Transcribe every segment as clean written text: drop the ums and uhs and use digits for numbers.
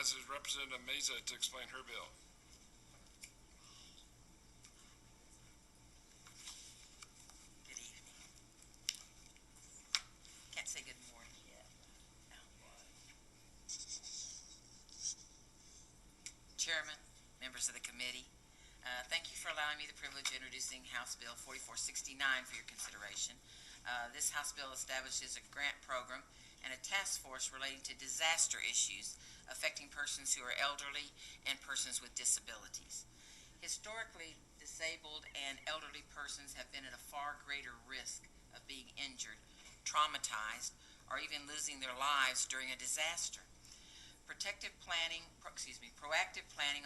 recognizes Representative Meza to explain her bill. Good evening. Can't say good morning yet. No. Chairman, members of the committee, thank you for allowing me the privilege of introducing House Bill 4469 for your consideration. This House bill establishes a grant program and a task force relating to disaster issues affecting persons who are elderly and persons with disabilities. Historically, disabled and elderly persons have been at a far greater risk of being injured, traumatized, or even losing their lives during a disaster. Proactive planning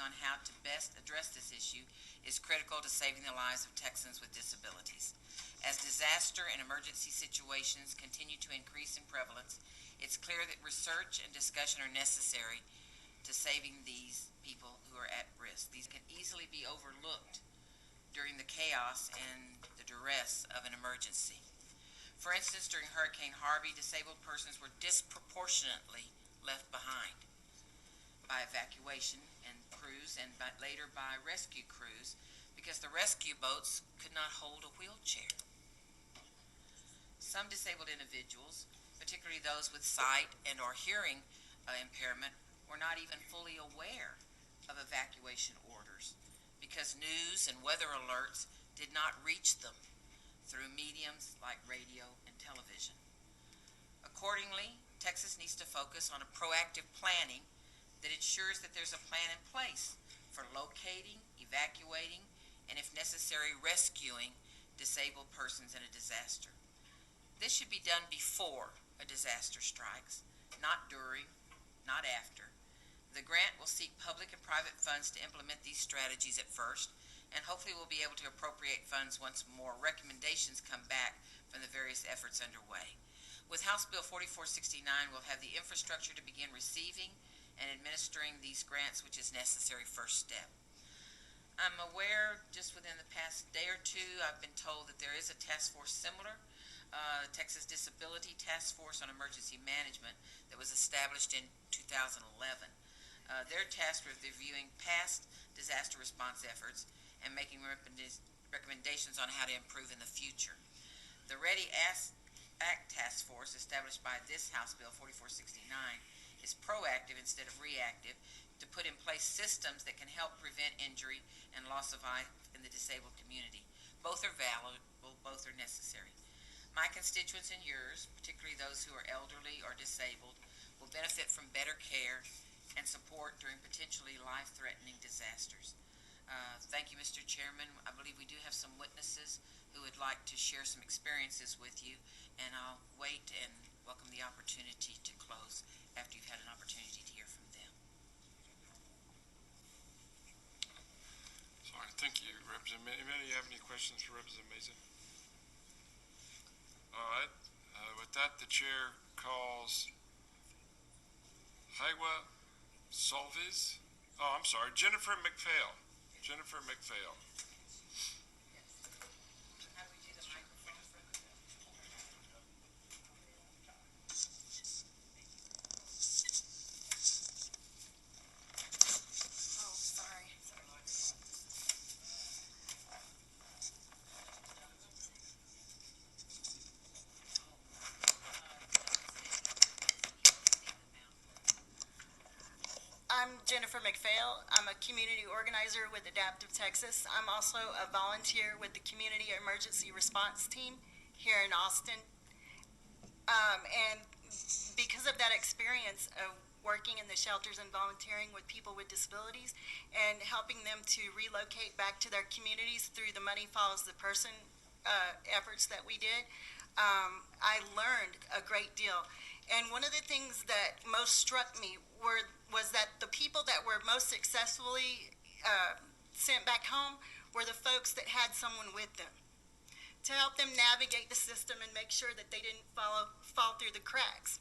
on how to best address this issue is critical to saving the lives of Texans with disabilities. As disaster and emergency situations continue to increase in prevalence, it's clear that research and discussion are necessary to saving these people who are at risk. These can easily be overlooked during the chaos and the duress of an emergency. For instance, during Hurricane Harvey, disabled persons were disproportionately left behind by evacuation and crews, and later by rescue crews, because the rescue boats could not hold a wheelchair. Some disabled individuals, particularly those with sight and or hearing impairment, were not even fully aware of evacuation orders because news and weather alerts did not reach them through mediums like radio and television. Accordingly, Texas needs to focus on a proactive planning that ensures that there's a plan in place for locating, evacuating, and if necessary, rescuing disabled persons in a disaster. This should be done before a disaster strikes, not during, not after. The grant will seek public and private funds to implement these strategies at first, and hopefully we'll be able to appropriate funds once more recommendations come back from the various efforts underway. With House Bill 4469, we'll have the infrastructure to begin receiving and administering these grants, which is necessary first step. I'm aware just within the past day or two, I've been told that there is a task force similar, the Texas Disability Task Force on Emergency Management, that was established in 2011. Their task with reviewing past disaster response efforts and making recommendations on how to improve in the future. The READY Act Task Force, established by this House Bill 4469, is proactive instead of reactive to put in place systems that can help prevent injury and loss of life in the disabled community. Both are valuable, both are necessary. My constituents and yours, particularly those who are elderly or disabled, will benefit from better care and support during potentially life-threatening disasters. Thank you, Mr. Chairman. I believe we do have some witnesses who would like to share some experiences with you, and I'll wait and welcome the opportunity to close after you've had an opportunity to hear from them. Sorry, thank you, Representative. Anybody have any questions for Representative Meza? All right. With that, the chair calls Hiwa Solvis. Oh, I'm sorry, Jennifer McPhail. Jennifer McPhail. How do we do the microphone? Oh, sorry. I'm Jennifer McPhail. I'm a community organizer with Adaptive Texas. I'm also a volunteer with the Community Emergency Response Team here in Austin. And because of that experience of working in the shelters and volunteering with people with disabilities and helping them to relocate back to their communities through the Money Follows the Person efforts that we did, I learned a great deal. And one of the things that most struck me was that the people that were most successfully sent back home were the folks that had someone with them to help them navigate the system and make sure that they didn't fall through the cracks.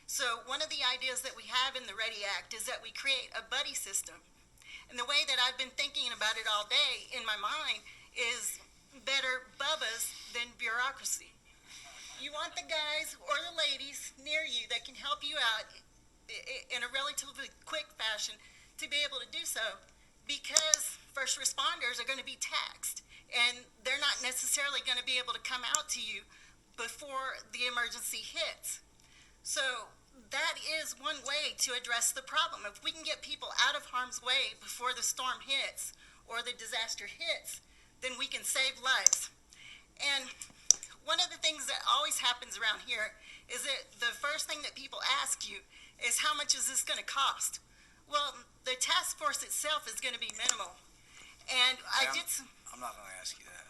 So one of the ideas that we have in the READY Act is that we create a buddy system. And the way that I've been thinking about it all day in my mind is better bubbas than bureaucracy. You want the guys or the ladies near you that can help you out in a relatively quick fashion discussion to be able to do so, because first responders are going to be taxed, and they're not necessarily going to be able to come out to you before the emergency hits. So that is one way to address the problem. If we can get people out of harm's way before the storm hits or the disaster hits, then we can save lives. And one of the things that always happens around here is that the first thing that people ask you is, how much is this going to cost? Well, the task force itself is going to be minimal. And I did some... I'm not gonna ask you that.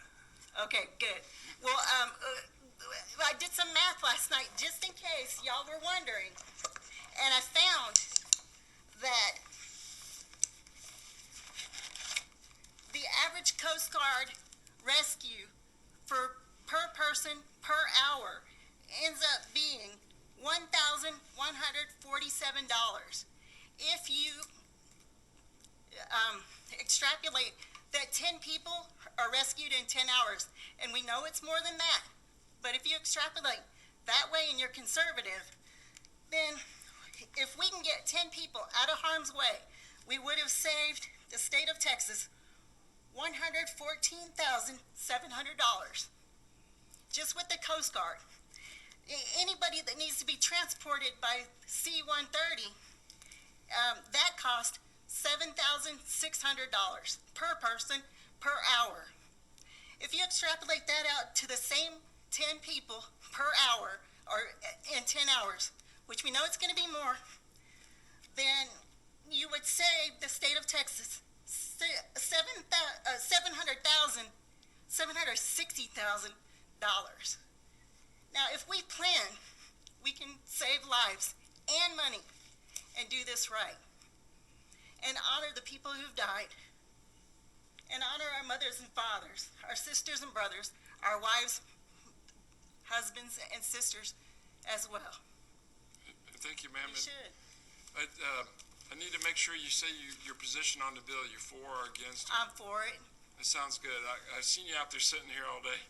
Okay, good. Well, I did some math last night, just in case y'all were wondering. And I found that the average Coast Guard rescue per person per hour ends up being $1,147. If you extrapolate that 10 people are rescued in 10 hours, and we know it's more than that, but if you extrapolate that way and you're conservative, then if we can get 10 people out of harm's way, we would have saved the state of Texas $114,700 just with the Coast Guard. Anybody that needs to be transported by C-130, that cost $7,600 per person per hour. If you extrapolate that out to the same 10 people per hour, or in 10 hours, which we know it's going to be more, then you would save the state of Texas $760,000. Now, if we plan, we can save lives and money and do this right, and honor the people who've died, and honor our mothers and fathers, our sisters and brothers, our wives, husbands, and sisters as well. Thank you, ma'am. You should. I need to make sure you say your position on the bill. You're for or against it? I'm for it. That sounds good. I've seen you out there sitting here all day.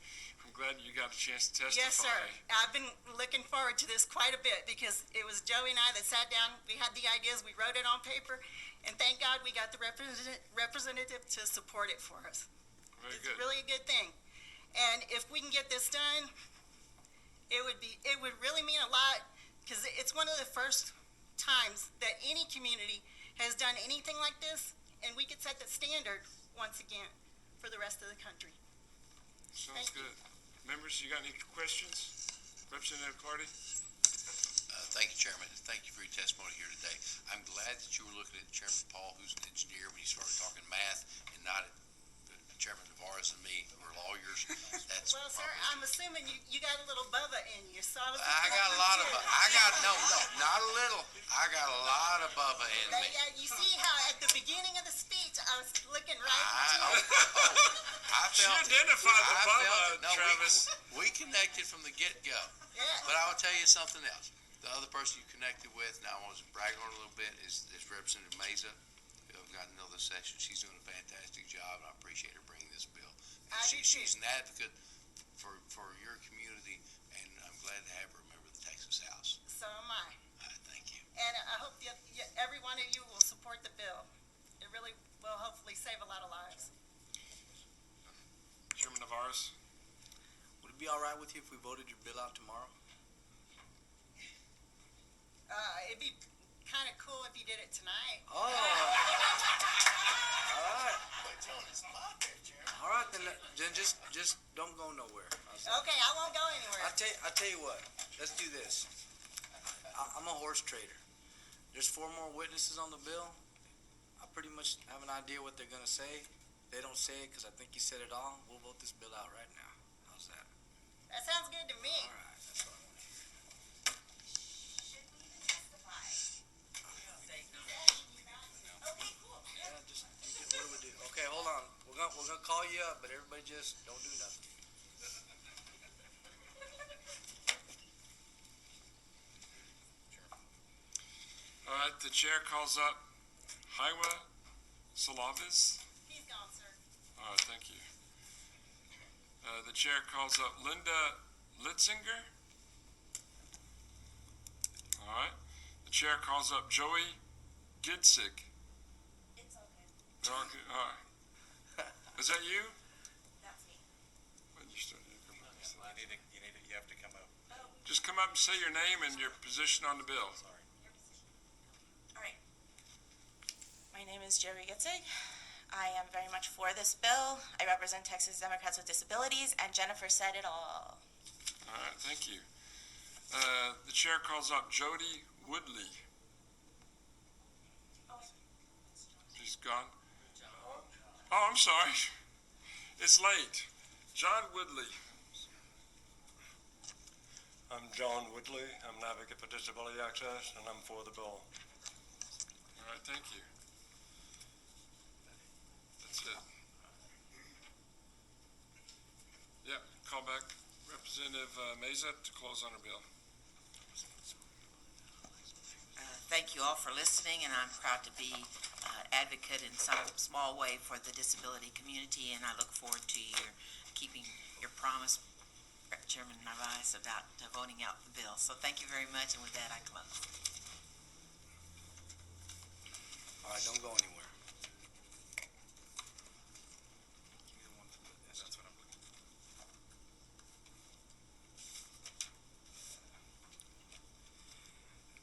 I'm glad you got a chance to testify. Yes, sir. I've been looking forward to this quite a bit, because it was Joey and I that sat down. We had the ideas. We wrote it on paper. And thank God we got the representative to support it for us. Very It's good. really a good thing. And if we can get this done, it would really mean a lot, because it's one of the first times that any community has done anything like this, and we could set the standard once again for the rest of the country. Sounds Thank you. good. Members, you got any questions? Representative Clardy? Thank you, Chairman, and thank you for your testimony here today. I'm glad that you were looking at Chairman Paul, who's an engineer, when you started talking math, and not at Chairman Navarez and me, who are lawyers. That's Well, sir, probably- I'm assuming you got a little Bubba in you, so I was. I got a lot of, no, not a little. I got a lot of Bubba in me. Yeah, you see how at the beginning of the speech, I was looking right I at you? felt She it. identified the I Bubba, felt it. No, Travis. we connected from the get-go. Yeah. But I will tell you something else. The other person you connected with, now I want to brag on her a little bit, is Representative Meza, who I've gotten to know this session. She's doing a fantastic job, and I appreciate her bringing this bill. I do too. She's an advocate for your community, and I'm glad to have her a member of the Texas House. So am I. Thank you. And I hope every one of you will support the bill. It really will hopefully save a lot of lives. Chairman Navarez? Would it be all right with you if we voted your bill out tomorrow? It'd be kind of cool if you did it tonight. Oh. All right. All right, then just don't go nowhere. How's that? Okay, I won't go anywhere. I tell you what. Let's do this. I'm a horse trader. There's 4 more witnesses on the bill. I pretty much have an idea what they're gonna say. They don't say it because I think you said it all. We'll vote this bill out right now. How's that? That sounds good to me. All right. That's what I want to hear. Should we even testify? Okay, cool. Yeah, what do we do? Okay, hold on. We're gonna call you up, but everybody just don't do nothing. All right, the chair calls up Hiwa Salavis. He's gone, sir. All right, thank you. The chair calls up Linda Litzinger. All right. The chair calls up Joey Gidsick. It's okay. Okay, all right. Is that you? That's me. Well, you still need to come up. You have to come up. Just come up and say your name and your position on the bill. Sorry. All right. My name is Jerry Gitzig. I am very much for this bill. I represent Texas Democrats with Disabilities, and Jennifer said it all. All right, thank you. The chair calls up Jody Woodley. She's gone? Oh, I'm sorry. It's late. John Woodley. I'm John Woodley. I'm an advocate for disability access, and I'm for the bill. All right, thank you. That's it. Yeah, call back Representative Meza to close on her bill. Thank you all for listening, and I'm proud to be advocate in some small way for the disability community, and I look forward to your keeping your promise, Chairman Narvaez, about voting out the bill. So thank you very much, and with that, I close. All right, don't go anywhere. Give me the one from the- That's what I'm looking for.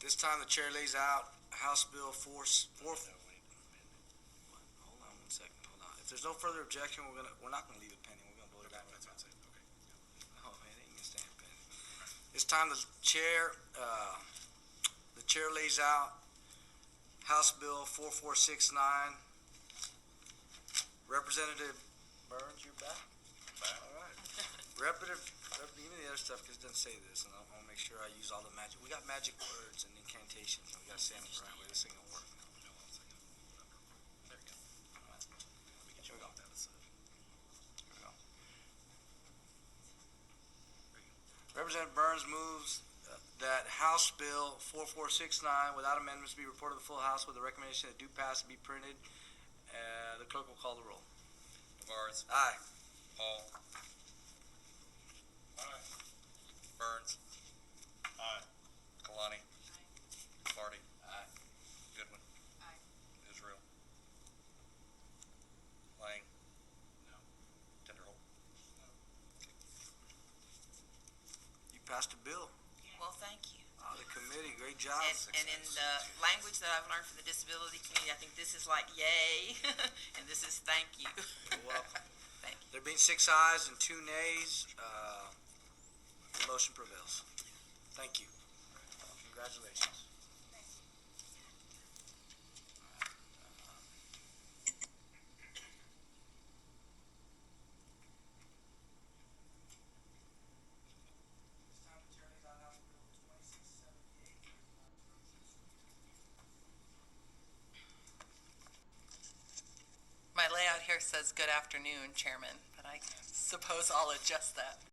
This time the chair lays out House Bill 4. Hold on one second. Hold on. If there's no further objection, we're not gonna leave it pending. We're gonna vote it out. That's what I'm saying, okay. Oh man, it ain't gonna stand pending. This time the chair lays out House Bill 4469. Representative Burns, you're back. All right. Give me the other stuff because it doesn't say this, and I want to make sure I use all the magic. We got magic words and incantations, and we got to say them the right way. This ain't gonna work. There you go. Let me get you off that aside. Here we go. Representative Burns moves that House Bill 4469, without amendments, be reported to the full House with the recommendation that do pass and be printed. The clerk will call the roll. Navarez, Aye. Paul. Aye. Burns. Aye. Kalani. Marty. Aye. Goodwin. Aye. Israel. Lang. No. Tenderholt. You passed a bill. Well, thank you. The committee, great job. And in the language that I've learned from the disability community, I think this is like yay, and this is thank you. You're welcome. Thank you. There being 6 ayes and 2 nays, the motion prevails. Thank you. Congratulations. My layout here says good afternoon, Chairman, but I suppose I'll adjust that.